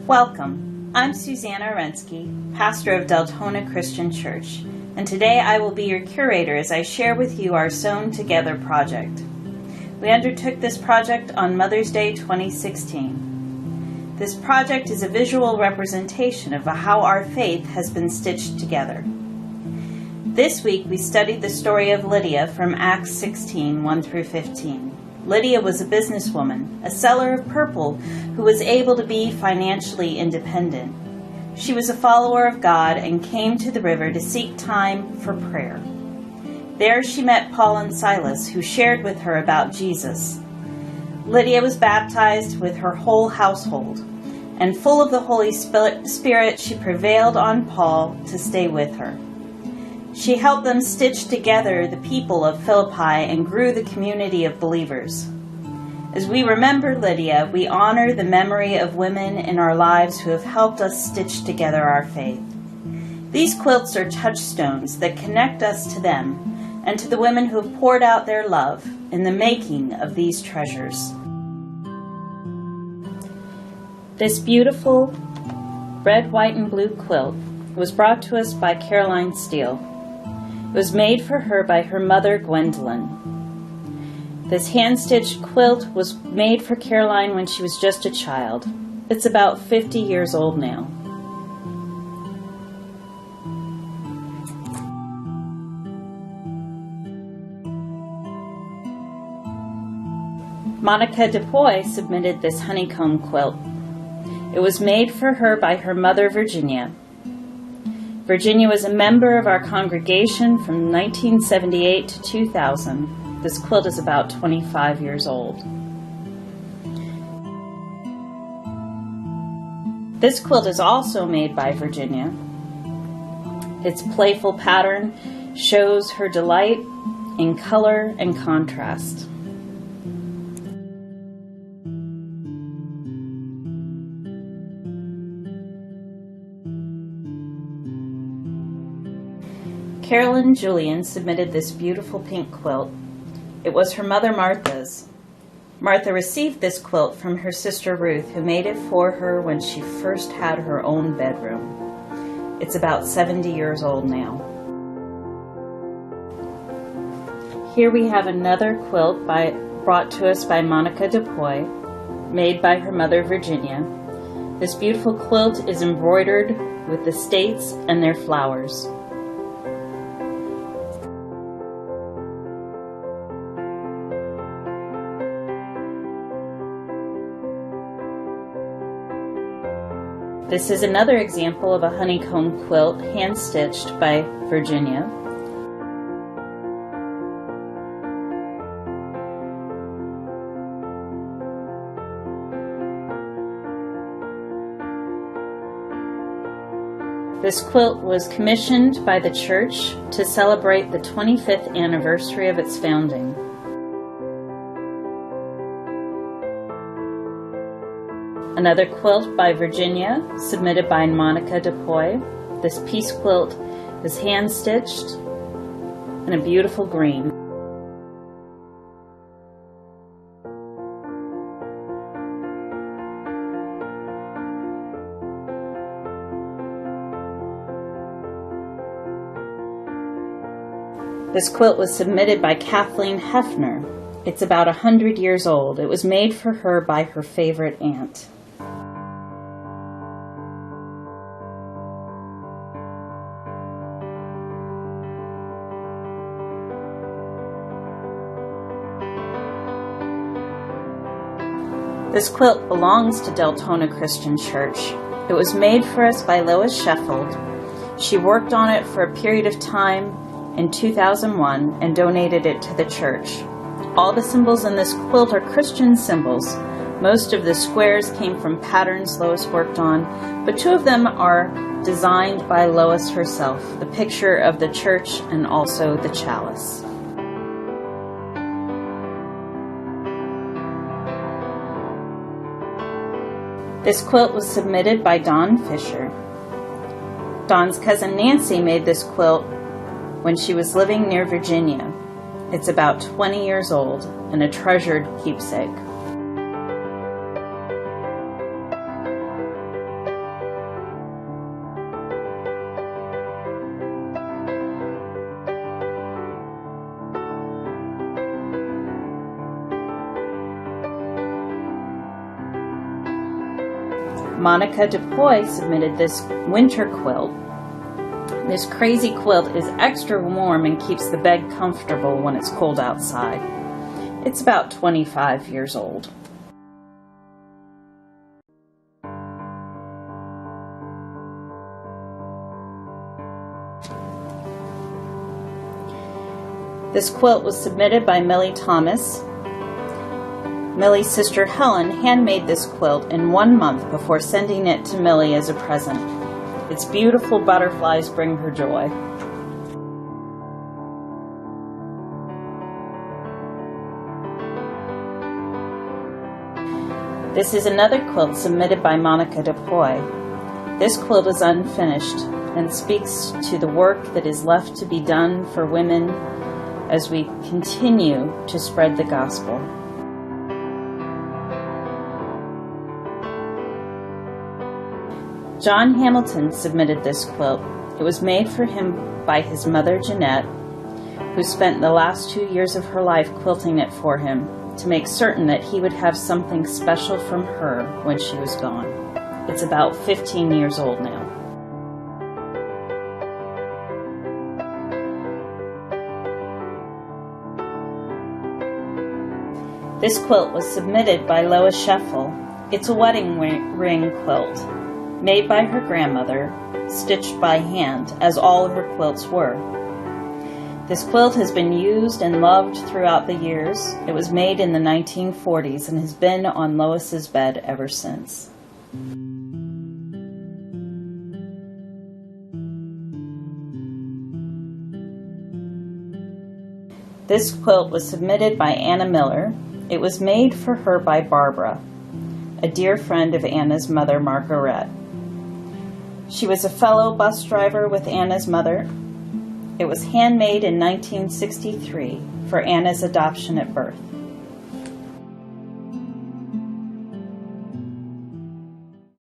Welcome. I'm Susanna Orensky, pastor of Deltona Christian Church, and today I will be your curator as I share with you our Sewn Together project. We undertook this project on Mother's Day 2016. This project is a visual representation of how our faith has been stitched together. This week we studied the story of Lydia from Acts 16, 1 through 15. Lydia was a businesswoman, a seller of purple, who was able to be financially independent. She was a follower of God and came to the river to seek time for prayer. There she met Paul and Silas, who shared with her about Jesus. Lydia was baptized with her whole household, and full of the Holy Spirit, she prevailed on Paul to stay with her. She helped them stitch together the people of Philippi and grew the community of believers. As we remember Lydia, we honor the memory of women in our lives who have helped us stitch together our faith. These quilts are touchstones that connect us to them and to the women who have poured out their love in the making of these treasures. This beautiful red, white, and blue quilt was brought to us by Caroline Steele. It was made for her by her mother, Gwendolyn. This hand-stitched quilt was made for Caroline when she was just a child. It's about 50 years old now. Monica DuPoy submitted this honeycomb quilt. It was made for her by her mother, Virginia. Virginia was a member of our congregation from 1978 to 2000. This quilt is about 25 years old. This quilt is also made by Virginia. Its playful pattern shows her delight in color and contrast. Carolyn Julian submitted this beautiful pink quilt. It was her mother Martha's. Martha received this quilt from her sister Ruth, who made it for her when she first had her own bedroom. It's about 70 years old now. Here we have another quilt brought to us by Monica DuPoy, made by her mother Virginia. This beautiful quilt is embroidered with the states and their flowers. This is another example of a honeycomb quilt hand-stitched by Virginia. This quilt was commissioned by the church to celebrate the 25th anniversary of its founding. Another quilt by Virginia, submitted by Monica DuPoy. This piece quilt is hand-stitched in a beautiful green. This quilt was submitted by Kathleen Hefner. It's about 100 years old. It was made for her by her favorite aunt. This quilt belongs to Deltona Christian Church. It was made for us by Lois Sheffield. She worked on it for a period of time in 2001 and donated it to the church. All the symbols in this quilt are Christian symbols. Most of the squares came from patterns Lois worked on, but two of them are designed by Lois herself, the picture of the church and also the chalice. This quilt was submitted by Dawn Fisher. Dawn's cousin Nancy made this quilt when she was living near Virginia. It's about 20 years old and a treasured keepsake. Monica DuPoy submitted this winter quilt. This crazy quilt is extra warm and keeps the bed comfortable when it's cold outside. It's about 25 years old. This quilt was submitted by Millie Thomas. Millie's sister Helen handmade this quilt in 1 month before sending it to Millie as a present. Its beautiful butterflies bring her joy. This is another quilt submitted by Monica DuPoy. This quilt is unfinished and speaks to the work that is left to be done for women as we continue to spread the gospel. John Hamilton submitted this quilt. It was made for him by his mother Jeanette, who spent the last 2 years of her life quilting it for him to make certain that he would have something special from her when she was gone. It's about 15 years old now. This quilt was submitted by Lois Scheffel. It's a wedding ring quilt, made by her grandmother, stitched by hand, as all of her quilts were. This quilt has been used and loved throughout the years. It was made in the 1940s and has been on Lois's bed ever since. This quilt was submitted by Anna Miller. It was made for her by Barbara, a dear friend of Anna's mother, Margaret. She was a fellow bus driver with Anna's mother. It was handmade in 1963 for Anna's adoption at birth.